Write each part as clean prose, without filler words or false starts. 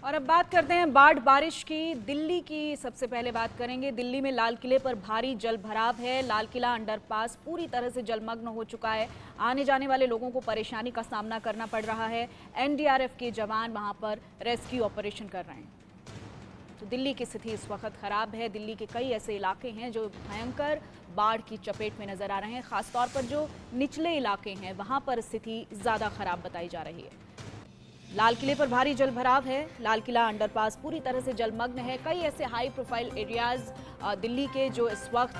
और अब बात करते हैं बाढ़ बारिश की। दिल्ली की सबसे पहले बात करेंगे। दिल्ली में लाल किले पर भारी जल भराव है। लाल किला अंडरपास पूरी तरह से जलमग्न हो चुका है। आने जाने वाले लोगों को परेशानी का सामना करना पड़ रहा है। एनडीआरएफ के जवान वहां पर रेस्क्यू ऑपरेशन कर रहे हैं। तो दिल्ली की स्थिति इस वक्त खराब है। दिल्ली के कई ऐसे इलाके हैं जो भयंकर बाढ़ की चपेट में नजर आ रहे हैं। खासतौर पर जो निचले इलाके हैं वहां पर स्थिति ज्यादा खराब बताई जा रही है। लाल किले पर भारी जल भराव है। लाल किला अंडरपास पूरी तरह से जलमग्न है। कई ऐसे हाई प्रोफाइल एरियाज दिल्ली के जो इस वक्त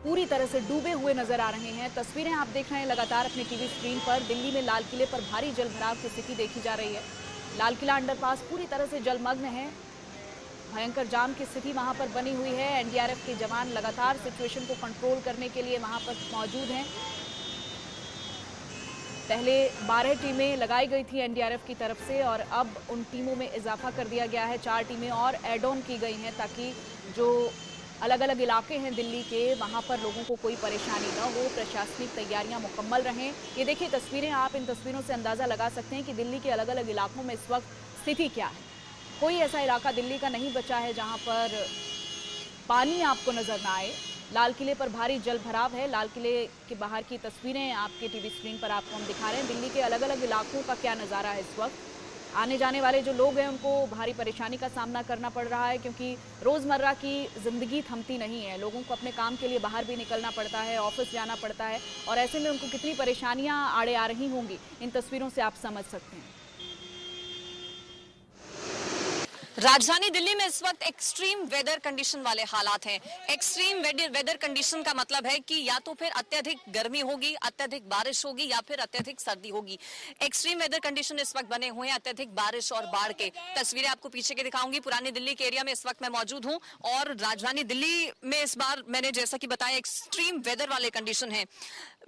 पूरी तरह से डूबे हुए नजर आ रहे हैं। तस्वीरें आप देख रहे हैं लगातार अपनी टीवी स्क्रीन पर। दिल्ली में लाल किले पर भारी जल भराव की स्थिति देखी जा रही है। लाल किला अंडरपास पूरी तरह से जलमग्न है। भयंकर जाम की स्थिति वहां पर बनी हुई है। एनडीआरएफ के जवान लगातार सिचुएशन को कंट्रोल करने के लिए वहां पर मौजूद हैं। पहले 12 टीमें लगाई गई थी एनडीआरएफ की तरफ से और अब उन टीमों में इजाफा कर दिया गया है। 4 टीमें और ऐड ऑन की गई हैं ताकि जो अलग अलग इलाके हैं दिल्ली के वहां पर लोगों को कोई परेशानी न हो। प्रशासनिक तैयारियां मुकम्मल रहें। ये देखिए तस्वीरें, आप इन तस्वीरों से अंदाज़ा लगा सकते हैं कि दिल्ली के अलग अलग इलाकों में इस वक्त स्थिति क्या है। कोई ऐसा इलाका दिल्ली का नहीं बचा है जहाँ पर पानी आपको नजर ना आए। लाल किले पर भारी जल भराव है। लाल किले के बाहर की तस्वीरें आपके टीवी स्क्रीन पर आपको हम दिखा रहे हैं। दिल्ली के अलग अलग इलाकों का क्या नज़ारा है इस वक्त। आने जाने वाले जो लोग हैं उनको भारी परेशानी का सामना करना पड़ रहा है क्योंकि रोज़मर्रा की ज़िंदगी थमती नहीं है। लोगों को अपने काम के लिए बाहर भी निकलना पड़ता है, ऑफिस जाना पड़ता है और ऐसे में उनको कितनी परेशानियाँ आड़े आ रही होंगी इन तस्वीरों से आप समझ सकते हैं। राजधानी दिल्ली में इस वक्त एक्सट्रीम वेदर कंडीशन वाले हालात हैं। एक्सट्रीम वेदर कंडीशन का मतलब है कि या तो फिर अत्यधिक गर्मी होगी, अत्यधिक बारिश होगी या फिर अत्यधिक सर्दी होगी। एक्सट्रीम वेदर कंडीशन इस वक्त बने हुए हैं अत्यधिक बारिश और बाढ़ के। तस्वीरें आपको पीछे के दिखाऊंगी। पुरानी दिल्ली के एरिया में इस वक्त मैं मौजूद हूं और राजधानी दिल्ली में इस बार मैंने जैसा कि बताया एक्सट्रीम वेदर वाले कंडीशन है।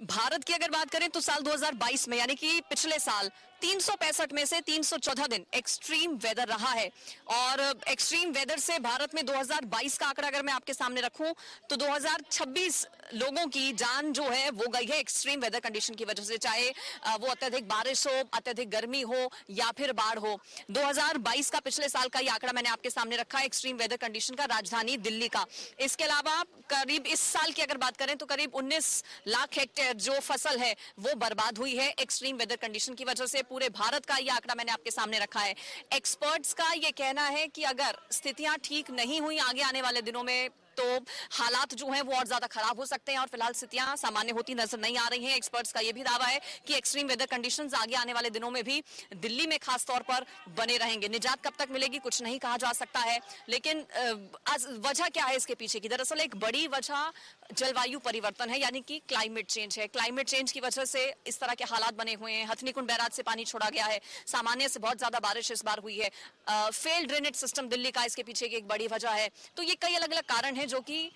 भारत की अगर बात करें तो साल 2022 में यानी कि पिछले साल 365 में से 314 दिन एक्सट्रीम वेदर रहा है। और एक्सट्रीम वेदर से भारत में 2022 का आंकड़ा अगर मैं आपके सामने रखूं तो 2026 लोगों की जान जो है वो गई है एक्सट्रीम वेदर कंडीशन की वजह से, चाहे वो अत्यधिक बारिश हो, अत्यधिक गर्मी हो या फिर बाढ़ हो। 2022 का पिछले साल का ये आंकड़ा मैंने आपके सामने रखा है एक्सट्रीम वेदर कंडीशन का राजधानी दिल्ली का। इसके अलावा करीब इस साल की अगर बात करें तो करीब 19 लाख हेक्टेयर जो फसल है वो बर्बाद हुई है एक्सट्रीम वेदर कंडीशन की वजह से। पूरे भारत का ये आंकड़ा मैंने आपके सामने रखा है। एक्सपर्ट्स का ये कहना है कि अगर स्थितियां ठीक नहीं हुई आगे आने वाले दिनों में तो हालात जो हैं वो और ज्यादा खराब हो सकते हैं और फिलहाल स्थितियां सामान्य होती नजर नहीं आ रही हैं। एक्सपर्ट्स का ये भी दावा है कि एक्सट्रीम वेदर कंडीशंस आगे आने वाले दिनों में भी दिल्ली में खास तौर पर बने रहेंगे। निजात कब तक मिलेगी कुछ नहीं कहा जा सकता है, लेकिन वजह क्या है इसके पीछे की? दरअसल एक बड़ी वजह जलवायु परिवर्तन है, यानी कि क्लाइमेट चेंज है। क्लाइमेट चेंज की वजह से इस तरह के हालात बने हुए हैं। हथनीकुंड बैराज से पानी छोड़ा गया है, सामान्य से बहुत ज्यादा बारिश इस बार हुई है। फेल्ड ड्रेनेज सिस्टम दिल्ली का इसके पीछे की एक बड़ी वजह है। तो ये कई अलग अलग कारण है जो कि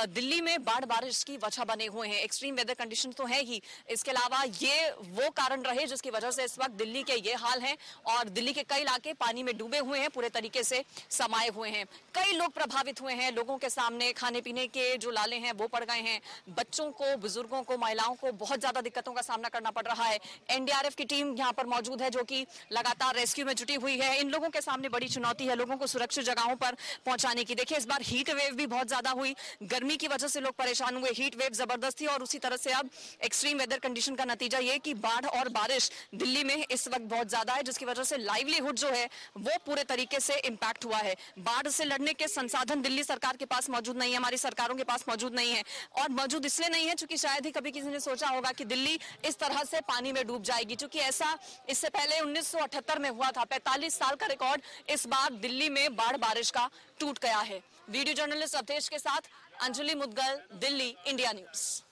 दिल्ली में बाढ़ बारिश की वजह बने हुए हैं। एक्सट्रीम वेदर कंडीशन तो है ही, इसके अलावा ये वो कारण रहे जिसकी वजह से इस वक्त दिल्ली के ये हाल हैं और दिल्ली के कई इलाके पानी में डूबे हुए हैं, पूरे तरीके से समाये हुए हैं। कई लोग प्रभावित हुए हैं। लोगों के सामने खाने पीने के जो लाले हैं वो पड़ गए हैं। बच्चों को, बुजुर्गों को, महिलाओं को बहुत ज्यादा दिक्कतों का सामना करना पड़ रहा है। एनडीआरएफ की टीम यहाँ पर मौजूद है जो कि लगातार रेस्क्यू में जुटी हुई है। इन लोगों के सामने बड़ी चुनौती है लोगों को सुरक्षित जगहों पर पहुंचाने की। देखिए इस बार हीट वेव भी बहुत ज्यादा हुई, गर्मी की वजह से लोग परेशान हुए। हीट वेव जबरदस्त थी और उसी तरह से अब एक्सट्रीम वेदर कंडीशन का नतीजा ये कि बाढ़ और बारिश दिल्ली में इस वक्त बहुत ज्यादा है, जिसकी वजह से लाइवलीहुड जो है वो पूरे तरीके से इंपैक्ट हुआ है। बाढ़ से लड़ने के संसाधन दिल्ली सरकार के पास मौजूद नहीं है, हमारी सरकारों के पास मौजूद नहीं है। और मौजूद इसलिए नहीं है क्योंकि शायद ही कभी किसी ने सोचा होगा कि दिल्ली इस तरह से पानी में डूब जाएगी, क्योंकि ऐसा इससे पहले 1978 में हुआ था। 45 साल का रिकॉर्ड इस बार दिल्ली में बाढ़ बारिश का टूट गया है। वीडियो जर्नलिस्ट अवधेश के साथ अंजलि मुदगल, दिल्ली, इंडिया न्यूज।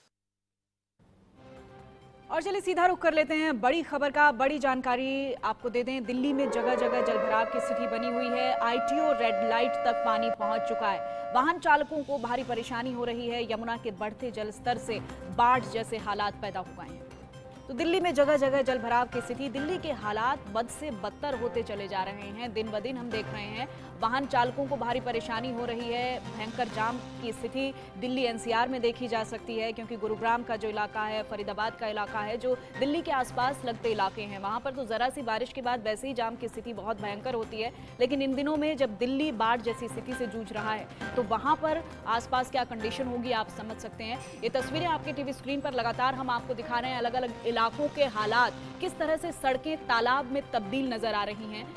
और चलिए सीधा रुख कर लेते हैं बड़ी खबर का। बड़ी जानकारी आपको दे दें, दिल्ली में जगह जगह जलभराव की स्थिति बनी हुई है। आईटीओ रेड लाइट तक पानी पहुंच चुका है। वाहन चालकों को भारी परेशानी हो रही है। यमुना के बढ़ते जल स्तर से बाढ़ जैसे हालात पैदा हो गए हैं। तो दिल्ली में जगह जगह जलभराव की स्थिति, दिल्ली के हालात बद से बदतर होते चले जा रहे हैं। दिन ब दिन हम देख रहे हैं वाहन चालकों को भारी परेशानी हो रही है। भयंकर जाम की स्थिति दिल्ली एनसीआर में देखी जा सकती है, क्योंकि गुरुग्राम का जो इलाका है, फरीदाबाद का इलाका है, जो दिल्ली के आसपास लगते इलाके हैं, वहां पर तो जरा सी बारिश के बाद वैसे ही जाम की स्थिति बहुत भयंकर होती है। लेकिन इन दिनों में जब दिल्ली बाढ़ जैसी स्थिति से जूझ रहा है तो वहां पर आसपास क्या कंडीशन होगी आप समझ सकते हैं। ये तस्वीरें आपके टीवी स्क्रीन पर लगातार हम आपको दिखा रहे हैं। अलग अलग इलाकों के हालात, किस तरह से सड़कें तालाब में तब्दील नजर आ रही हैं,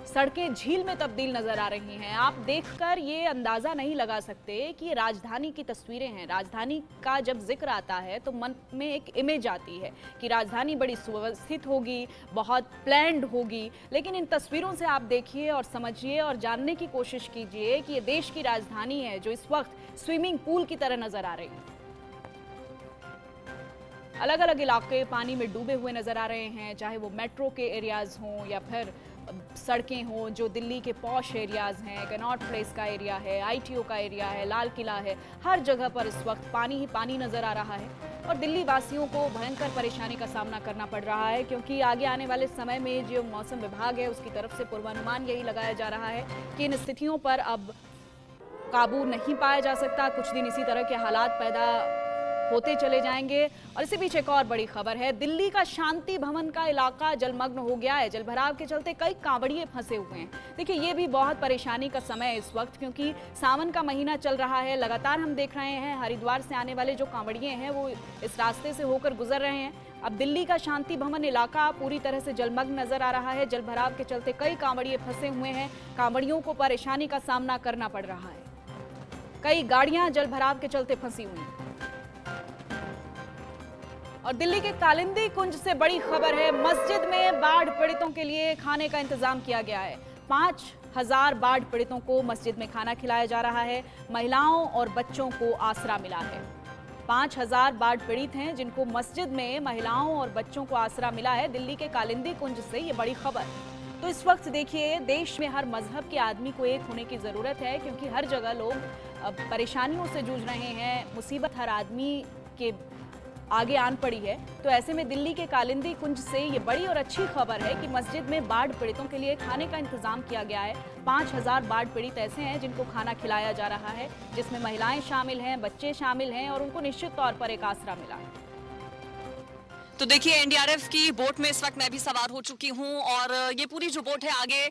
सड़कें झील में तब्दील नजर आ रही हैं। आप देखकर ये अंदाजा नहीं लगा सकते कि ये राजधानी की तस्वीरें हैं। राजधानी का जब जिक्र आता है तो मन में एक इमेज आती है कि राजधानी बड़ी सुव्यवस्थित होगी, बहुत प्लान्ड होगी। लेकिन इन तस्वीरों से आप देखिए और समझिए और जानने की कोशिश कीजिए कि ये देश की राजधानी है जो इस वक्त स्विमिंग पूल की तरह नजर आ रही है। अलग अलग इलाके पानी में डूबे हुए नजर आ रहे हैं, चाहे वो मेट्रो के एरियाज हों या फिर सड़कें हों जो दिल्ली के पॉश एरियाज हैं। कनॉट प्लेस का एरिया है, आईटीओ का एरिया है, लाल किला है, हर जगह पर इस वक्त पानी ही पानी नजर आ रहा है और दिल्ली वासियों को भयंकर परेशानी का सामना करना पड़ रहा है, क्योंकि आगे आने वाले समय में जो मौसम विभाग है उसकी तरफ से पूर्वानुमान यही लगाया जा रहा है कि इन स्थितियों पर अब काबू नहीं पाया जा सकता। कुछ दिन इसी तरह के हालात पैदा होते चले जाएंगे। और इसके पीछे एक और बड़ी खबर है, दिल्ली का शांति भवन का इलाका जलमग्न हो गया है। जलभराव के चलते कई कांवड़िए फंसे हुए हैं। देखिए, ये भी बहुत परेशानी का समय है इस वक्त, क्योंकि सावन का महीना चल रहा है। लगातार हम देख रहे हैं हरिद्वार से आने वाले जो कांवड़िए हैं वो इस रास्ते से होकर गुजर रहे हैं। अब दिल्ली का शांति भवन इलाका पूरी तरह से जलमग्न नजर आ रहा है। जलभराव के चलते कई कांवड़िए फंसे हुए हैं, कांवड़ियों को परेशानी का सामना करना पड़ रहा है। कई गाड़ियां जलभराव के चलते फंसी हुई हैं। और दिल्ली के कालिंदी कुंज से बड़ी खबर है, मस्जिद में बाढ़ पीड़ितों के लिए खाने का इंतजाम किया गया है। 5000 बाढ़ पीड़ितों को मस्जिद में खाना खिलाया जा रहा है। महिलाओं और बच्चों को आसरा मिला है। 5000 बाढ़ पीड़ित हैं जिनको मस्जिद में महिलाओं और बच्चों को आसरा मिला है। दिल्ली के कालिंदी कुंज से ये बड़ी खबर। तो इस वक्त देखिए, देश में हर मजहब के आदमी को एक होने की जरूरत है, क्योंकि हर जगह लोग परेशानियों से जूझ रहे हैं। मुसीबत हर आदमी के आगे आन पड़ी है। तो ऐसे में दिल्ली के कालिंदी कुंज से ये बड़ी और अच्छी खबर है कि मस्जिद में बाढ़ पीड़ितों के लिए खाने का इंतजाम किया गया है। 5000 बाढ़ पीड़ित ऐसे हैं जिनको खाना खिलाया जा रहा है, जिसमें महिलाएं शामिल हैं, बच्चे शामिल हैं और उनको निश्चित तौर पर एक आसरा मिला है। तो देखिए, एनडीआरएफ की बोट में इस वक्त मैं भी सवार हो चुकी हूं और ये पूरी जो बोट है आगे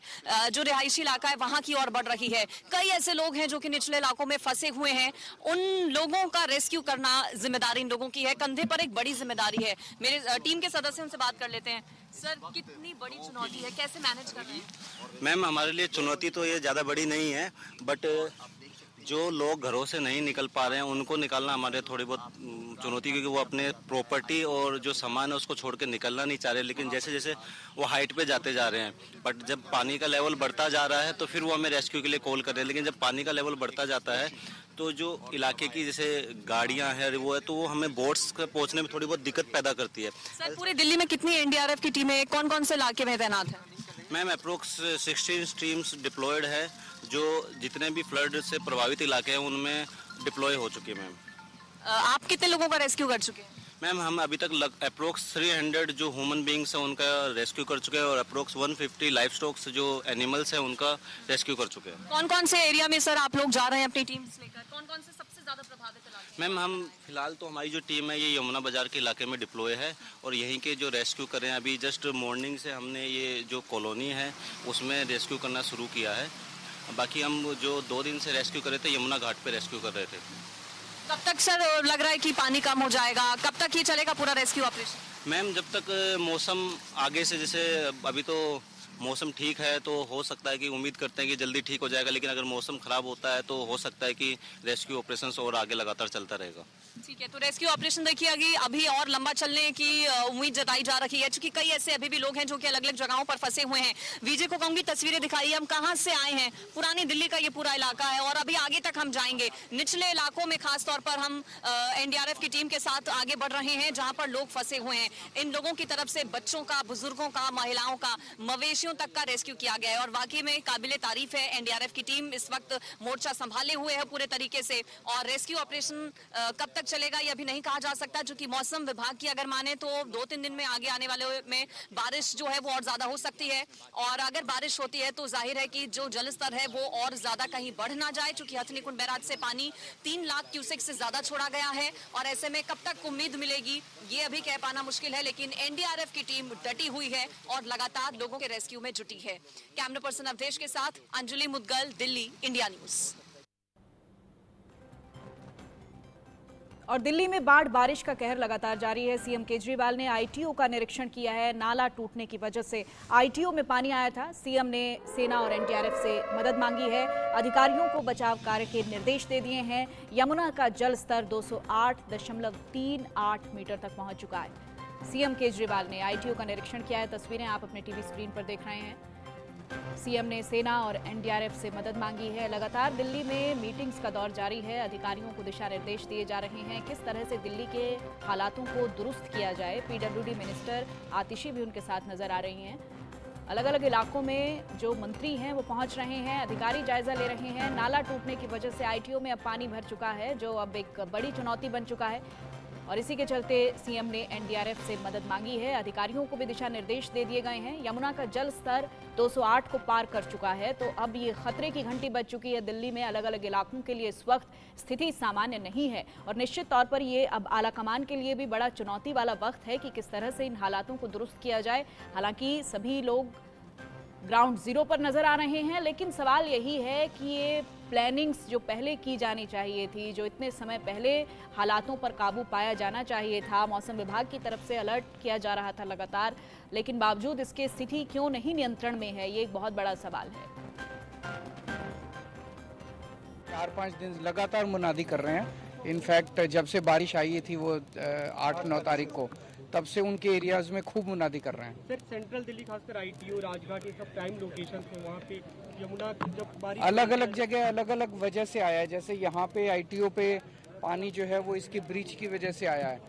जो रिहायशी इलाका है वहां की ओर बढ़ रही है। कई ऐसे लोग हैं जो कि निचले इलाकों में फंसे हुए हैं, उन लोगों का रेस्क्यू करना जिम्मेदारी इन लोगों की है। कंधे पर एक बड़ी जिम्मेदारी है। मेरे टीम के सदस्यों से बात कर लेते हैं। सर, कितनी बड़ी चुनौती है, कैसे मैनेज कर रहे हैं? मैम, हमारे लिए चुनौती तो ये ज़्यादा बड़ी नहीं है, बट जो लोग घरों से नहीं निकल पा रहे हैं उनको निकालना हमारे थोड़ी बहुत चुनौती, क्योंकि वो अपने प्रॉपर्टी और जो सामान है उसको छोड़ के निकलना नहीं चाह रहे। लेकिन जैसे जैसे वो हाइट पे जाते जा रहे हैं, बट जब पानी का लेवल बढ़ता जा रहा है तो फिर वो हमें रेस्क्यू के लिए कॉल कर रहे हैं। लेकिन जब पानी का लेवल बढ़ता जाता है तो जो इलाके की जैसे गाड़ियां हैं वो है, तो वो हमें बोट्स के पहुंचने में थोड़ी बहुत दिक्कत पैदा करती है। सर, पूरी दिल्ली में कितनी एनडीआरएफ की टीमें कौन कौन से इलाके में तैनात है? मैम, अप्रोक्स 16 टीम्स डिप्लॉयड है, जो जितने भी फ्लड से प्रभावित इलाके हैं उनमें डिप्लॉय हो चुके हैं। मैम, आप कितने लोगों का रेस्क्यू कर चुके हैं? मैम, हम अभी तक अप्रोक्स 300 जो ह्यूमन बींग्स हैं उनका रेस्क्यू कर चुके हैं और अप्रोक्स 150 लाइफ स्टॉक्स जो एनिमल्स हैं उनका रेस्क्यू कर चुके हैं। कौन कौन से एरिया में सर आप लोग जा रहे हैं अपनी टीम्स लेकर? कौन कौन से सबसे ज्यादा प्रभावित इलाके? मैम, हम फिलहाल तो हमारी जो टीम है ये यमुना बाजार के इलाके में डिप्लॉय है और यहीं के जो रेस्क्यू कर रहे हैं। अभी जस्ट मॉर्निंग से हमने ये जो कॉलोनी है उसमें रेस्क्यू करना शुरू किया है। बाकी हम जो 2 दिन से रेस्क्यू कर रहे थे यमुना घाट पे रेस्क्यू कर रहे थे। कब तक सर लग रहा है कि पानी कम हो जाएगा? कब तक ये चलेगा पूरा रेस्क्यू ऑपरेशन? मैम, जब तक मौसम आगे से, जैसे अभी तो मौसम ठीक है तो हो सकता है कि उम्मीद करते हैं कि जल्दी ठीक हो जाएगा, लेकिन अगर मौसम खराब होता है तो हो सकता है कि रेस्क्यू ऑपरेशंस और आगे लगातार चलता रहेगा। ठीक है, तो रेस्क्यू ऑपरेशन देखिए अभी और लंबा चलने की उम्मीद जताई जा रही है, क्योंकि कई ऐसे अभी भी लोग हैं जो कि अलग अलग जगहों पर फंसे हुए हैं। विजय को कहूंगी तस्वीरें दिखाइए, हम कहाँ से आए हैं। पुरानी दिल्ली का ये पूरा इलाका है और अभी आगे तक हम जाएंगे। निचले इलाकों में खास तौर पर हम एनडीआरएफ की टीम के साथ आगे बढ़ रहे हैं, जहाँ पर लोग फंसे हुए हैं। इन लोगों की तरफ से बच्चों का, बुजुर्गों का, महिलाओं का, मवेशियों सीढ़ियों तक का रेस्क्यू किया गया है और वाकई में काबिले तारीफ है। एनडीआरएफ की टीम इस वक्त मोर्चा संभाले हुए है पूरे तरीके से और रेस्क्यू ऑपरेशन कब तक चलेगा ये अभी नहीं कहा जा सकता, क्योंकि मौसम विभाग की अगर माने तो 2-3 दिन में आगे आने वाले में बारिश जो है वो और ज्यादा हो सकती है और अगर बारिश होती है तो जाहिर है कि जो जल स्तर है वो और ज्यादा कहीं बढ़ ना जाए, क्योंकि हथनी कुंड बैराज से पानी 3 लाख क्यूसेक से ज्यादा छोड़ा गया है और ऐसे में कब तक उम्मीद मिलेगी ये अभी कह पाना मुश्किल है, लेकिन एनडीआरएफ की टीम डटी हुई है और लगातार लोगों के रेस्क्यू में जुटी है। कैमरा पर्सन अवधेश के साथ अंजलि मुदगल, दिल्ली, इंडिया न्यूज। और दिल्ली में बाढ़ बारिश का कहर लगातार जारी है। सीएम केजरीवाल ने आईटीओ का निरीक्षण किया है। नाला टूटने की वजह से आईटीओ में पानी आया था। सीएम ने सेना और एनडीआरएफ से मदद मांगी है। अधिकारियों को बचाव कार्य के निर्देश दे दिए हैं। यमुना का जल स्तर 208.38 मीटर तक पहुंच चुका है। सीएम केजरीवाल ने आईटीओ का निरीक्षण किया है। तस्वीरें आप अपने टीवी स्क्रीन पर देख रहे हैं। सीएम ने सेना और एनडीआरएफ से मदद मांगी है। लगातार दिल्ली में मीटिंग्स का दौर जारी है। अधिकारियों को दिशा निर्देश दिए जा रहे हैं किस तरह से दिल्ली के हालातों को दुरुस्त किया जाए। पीडब्ल्यूडी मिनिस्टर आतिशी भी उनके साथ नजर आ रही हैं। अलग अलग इलाकों में जो मंत्री हैं वो पहुंच रहे हैं, अधिकारी जायजा ले रहे हैं। नाला टूटने की वजह से आईटीओ में अब पानी भर चुका है, जो अब एक बड़ी चुनौती बन चुका है और इसी के चलते सीएम ने एनडीआरएफ से मदद मांगी है। अधिकारियों को भी दिशा निर्देश दे दिए गए हैं। यमुना का जल स्तर 208 को पार कर चुका है, तो अब ये खतरे की घंटी बज चुकी है दिल्ली में। अलग अलग इलाकों के लिए इस वक्त स्थिति सामान्य नहीं है और निश्चित तौर पर ये अब आलाकमान के लिए भी बड़ा चुनौती वाला वक्त है कि किस तरह से इन हालातों को दुरुस्त किया जाए। हालांकि सभी लोग ग्राउंड जीरो पर नजर आ रहे हैं, लेकिन सवाल यही है कि ये प्लानिंग्स जो पहले की जानी चाहिए थी, जो इतने समय पहले हालातों पर काबू पाया जाना चाहिए था, मौसम विभाग की तरफ से अलर्ट किया जा रहा था लगातार, लेकिन बावजूद इसके स्थिति क्यों नहीं नियंत्रण में है, ये एक बहुत बड़ा सवाल है। 4-5 दिन लगातार मुनादी कर रहे हैं। इनफैक्ट जब से बारिश आई थी वो 8-9 तारीख को, तब से उनके एरियाज में खूब मुनादी कर रहे हैं। सर सेंट्रल दिल्ली खासकर आईटीओ, राजघाट, ये सब प्राइम लोकेशन थे। वहाँ पे यमुना जब बारिश अलग अलग जगह अलग अलग वजह से आया है। जैसे यहाँ पे आईटीओ पे पानी जो है वो इसकी ब्रिज की वजह से आया है।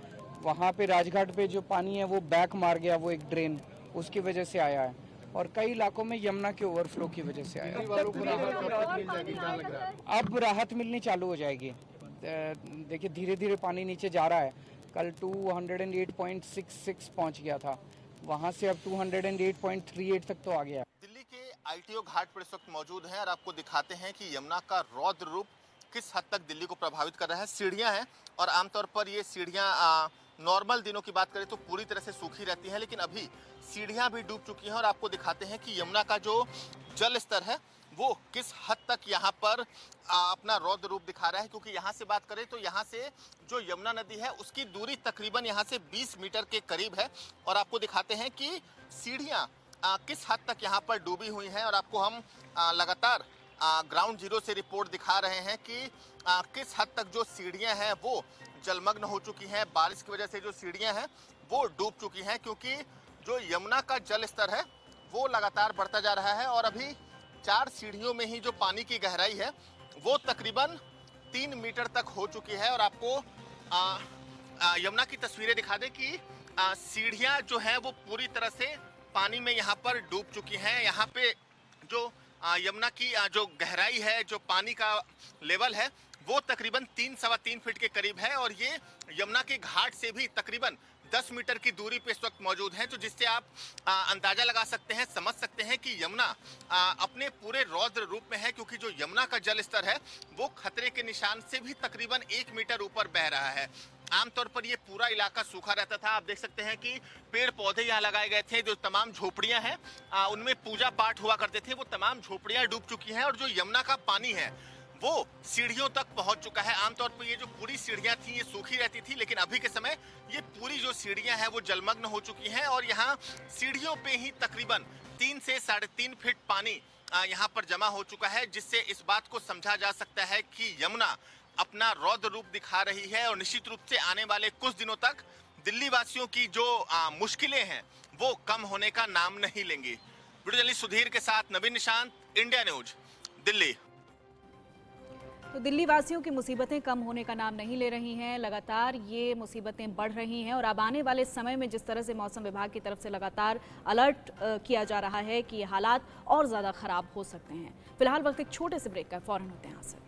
वहाँ पे राजघाट पे जो पानी है वो बैक मार गया, वो एक ड्रेन, उसकी वजह से आया है। और कई इलाकों में यमुना के ओवरफ्लो की वजह से आया है। अब राहत मिलनी चालू हो जाएगी। देखिए धीरे धीरे पानी नीचे जा रहा है। कल 208.66 पहुंच गया था, वहां से अब 208.38 तक तो आ गया। दिल्ली के आईटीओ घाट पर इस वक्त मौजूद हैं और आपको दिखाते हैं कि यमुना का रौद्र रूप किस हद तक दिल्ली को प्रभावित कर रहा है। सीढ़ियां हैं और आमतौर पर ये सीढ़ियां नॉर्मल दिनों की बात करें तो पूरी तरह से सूखी रहती हैं, लेकिन अभी सीढ़ियां भी डूब चुकी हैं और आपको दिखाते हैं कि यमुना का जो जल स्तर है वो किस हद तक यहाँ पर अपना रौद्र रूप दिखा रहा है। क्योंकि यहाँ से बात करें तो यहाँ से जो यमुना नदी है उसकी दूरी तकरीबन यहाँ से 20 मीटर के करीब है और आपको दिखाते हैं कि सीढ़ियाँ किस हद तक यहाँ पर डूबी हुई हैं और आपको हम लगातार ग्राउंड जीरो से रिपोर्ट दिखा रहे हैं कि किस हद तक जो सीढ़ियाँ हैं वो जलमग्न हो चुकी हैं। बारिश की वजह से जो सीढ़ियाँ हैं वो डूब चुकी हैं, क्योंकि जो यमुना का जल स्तर है वो लगातार बढ़ता जा रहा है और अभी 4 सीढ़ियों में ही जो पानी की गहराई है वो तकरीबन 3 मीटर तक हो चुकी है। और आपको यमुना की तस्वीरें दिखा दें कि सीढ़ियां जो हैं वो पूरी तरह से पानी में यहाँ पर डूब चुकी हैं। यहाँ पे जो यमुना की जो गहराई है, जो पानी का लेवल है वो तकरीबन 3-3.25 फीट के करीब है और ये यमुना के घाट से भी तकरीबन 10 मीटर की दूरी पे इस वक्त मौजूद हैं। तो जिससे आप अंदाजा लगा सकते हैं, समझ सकते हैं कि यमुना अपने पूरे रौद्र रूप में है, क्योंकि जो यमुना का जल स्तर है वो खतरे के निशान से भी तकरीबन 1 मीटर ऊपर बह रहा है। आमतौर पर ये पूरा इलाका सूखा रहता था। आप देख सकते हैं कि पेड़ पौधे यहाँ लगाए गए थे। जो तमाम झोपड़ियाँ हैं उनमें पूजा पाठ हुआ करते थे, वो तमाम झोपड़ियाँ डूब चुकी हैं और जो यमुना का पानी है वो सीढ़ियों तक पहुंच चुका है। आमतौर पर ये जो पूरी सीढ़ियां थी ये सूखी रहती थी, लेकिन अभी के समय ये पूरी जो सीढ़ियां हैं वो जलमग्न हो चुकी हैं और यहाँ सीढ़ियों पे ही तकरीबन 3 से 3.5 फीट पानी यहाँ पर जमा हो चुका है, जिससे इस बात को समझा जा सकता है कि यमुना अपना रौद्र रूप दिखा रही है और निश्चित रूप से आने वाले कुछ दिनों तक दिल्ली वासियों की जो मुश्किलें हैं वो कम होने का नाम नहीं लेंगी। वीडियो जर्नलिस्ट सुधीर के साथ नवीन निशांत, इंडिया न्यूज, दिल्ली। तो दिल्ली वासियों की मुसीबतें कम होने का नाम नहीं ले रही हैं। लगातार ये मुसीबतें बढ़ रही हैं और अब आने वाले समय में जिस तरह से मौसम विभाग की तरफ से लगातार अलर्ट किया जा रहा है कि ये हालात और ज़्यादा ख़राब हो सकते हैं। फिलहाल वक्त एक छोटे से ब्रेक का, फौरन होते हैं हासिल।